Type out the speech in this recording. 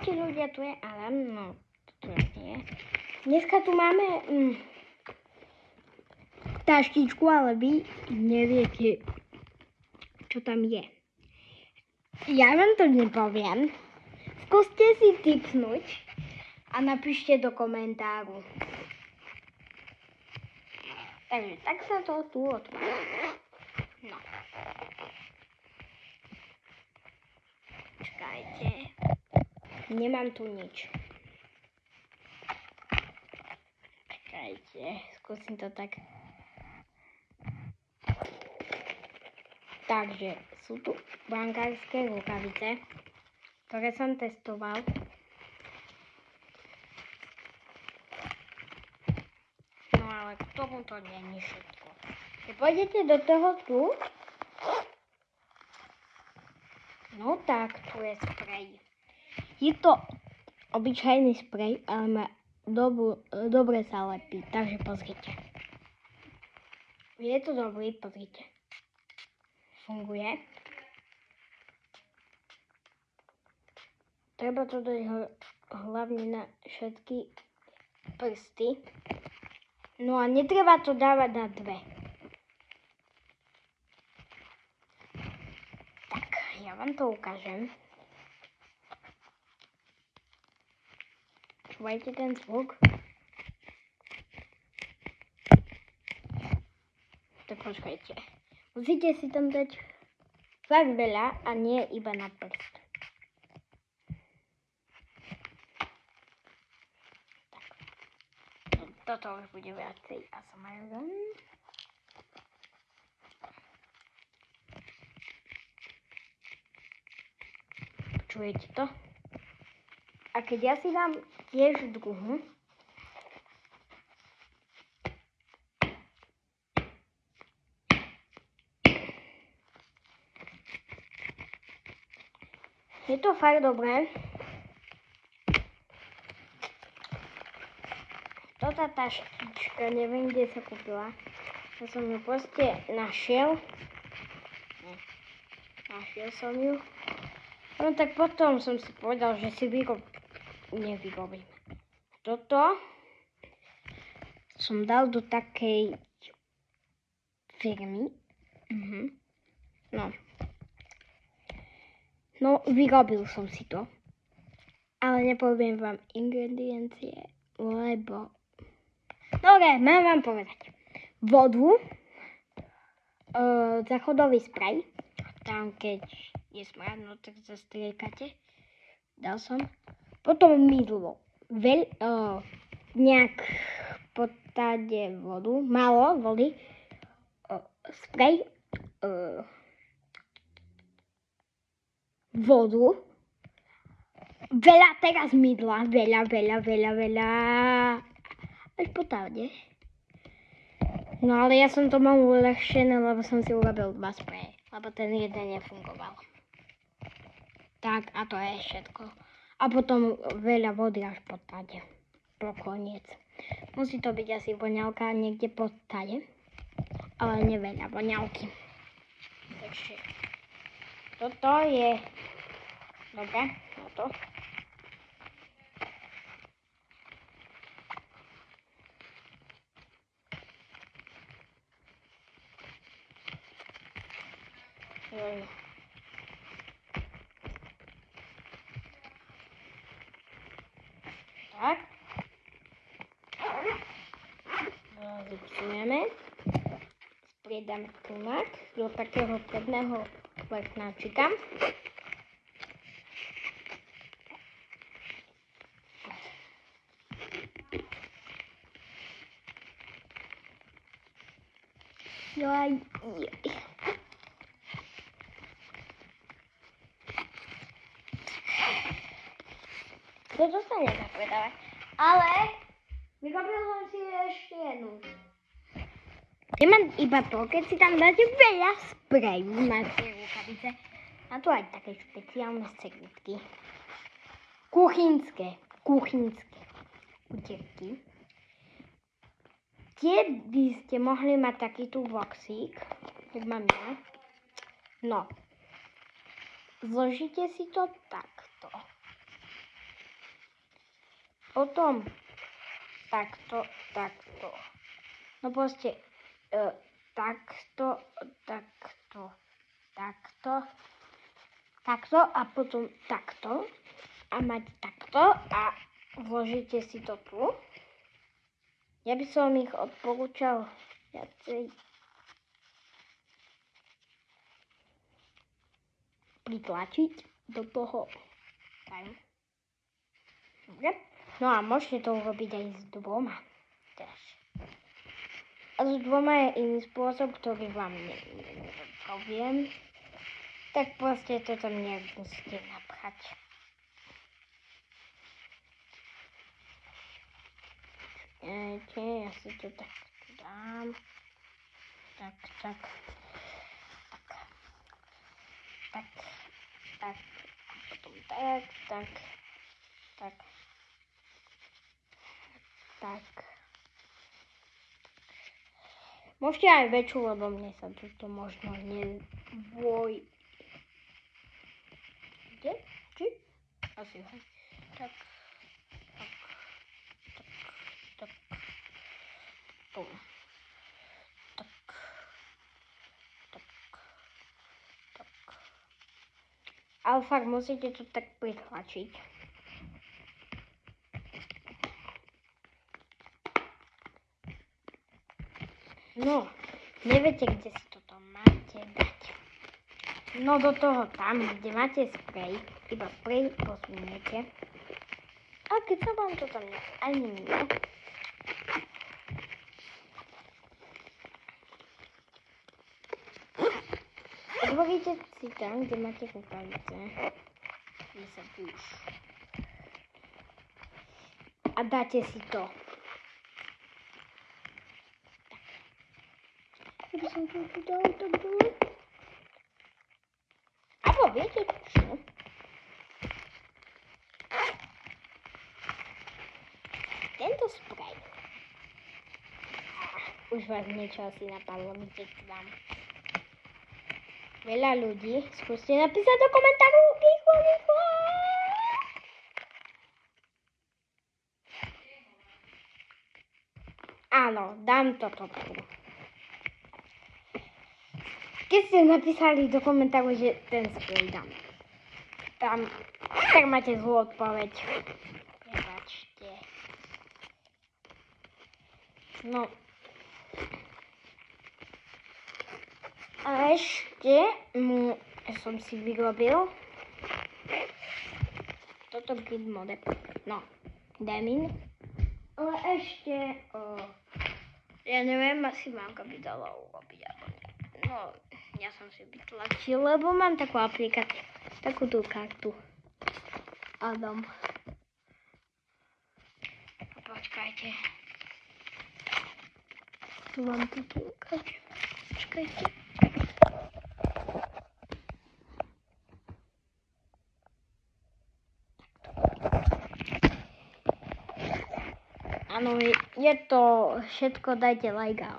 Ahojte ľudia, tu je Alan, no to nie. Dneska tu máme taštičku, ale vy neviete, čo tam je. Ja vám to nepoviem. Skúste si tipnúť a napíšte do komentáru. Takže tak sa to tu otvára. No. Čakajte. Nemám tu nič. Čakajte. Skúsim to tak. Takže sú tu brankárske rukavice, ktoré som testoval. No ale k tomu to nie je všetko. Keď pôjdete do toho tu, no tak, tu je sprej. Je to obyčajný sprej, ale má dobre sa lepí, takže pozrite. Je to dobrý, pozrite. Funguje. Treba to dať hlavne na všetky prsty. No a netreba to dávať na dve. Tak, ja vám to ukážem. Počúvajte ten zvuk. Tak počkajte. Musíte si tam dať fakt veľa a nie iba na prst. Tak. Toto už bude viacej ASMR. Počujete to? A keď ja si dám tiež druhú, je to fakt dobré. Toto taštička, neviem, kde sa kúpila. Ja som ju proste našiel. Našiel som ju. No tak potom som si povedal, že si nevyrobím. Toto som dal do takej firmy. No, vyrobil som si to. Ale nepoviem vám ingrediencie, lebo... Dobre, mám vám povedať. Vodu, záchodový sprej, tam keď je smrad, no tak zastriekate. Dal som. Potom mydlo. Nejak potáde vodu, málo vody, sprej, vodu, veľa teraz mydla, veľa, až potáde. No ale ja som to mal uľahčené, lebo som si urobil 2 spreje, lebo ten jeden nefungoval. Tak a to je všetko. A potom veľa vody až potáde. Po koniec. Musí to byť asi voňavka niekde potáde, ale neveľa voňavky. Takže toto je dobre na to. Tak. Zipsujeme. Spriedame tunak do takého predného vrchnáčika. Joj. Toto sa nedá predávať. Ale vyrobil som si ešte jednu. Nemám iba to, keď si tam dáte veľa spreju na tie rukavice. A tu aj také špeciálne servitky. Kuchynské utierky. Tie by ste mohli mať taký tu boxík, jak mám ja. No. Zložite si to takto. potom takto. No proste takto a potom takto a mať takto a vložíte si to tu. Ja by som ich odporúčal viacej pritlačiť do toho. Dobre. No a môžete to urobiť aj s dvoma. A s dvoma je iný spôsob, ktorý vám nepoviem. Tak proste to tam nemusíte napchať. Ja si to tak dám. Tak. A potom tak. Môžete aj väčšiu, lebo mne sa toto možno nevoj. Kde? Či? Asi hej. Tak. Pum. Tak. Ale fakt musíte to tak pritlačiť. No, neviete, kde si toto máte dať. No do toho tam, kde máte sprej, iba sprej posuniete. A keď sa vám to tam ani mne. Otvoríte si tam, kde máte kukavice. Kde sa tu už. A dáte si to. Keby som to tu dal tak dole. Abo viete čo? Tento sprej. Už vás niečo asi napadlo, mi teď vám. Veľa ľudí, skúste napísať do komentáru. Rýchlo. Áno, dám toto tu. Keď ste napísali do komentáru, že ten sprej dám. Tam, tak máte zlú odpoveď. Prepačte. No. A ešte som si vyrobil toto grid mode. No, Demin. Ale ešte, ja neviem, asi mamka by dala urobiť, alebo nie. No, ja som si vytlačil, lebo mám takú aplikáciu, takú tú kartu. Adam. Počkajte. Tu mám tú kartu. Počkajte. Áno, je to všetko, dajte like a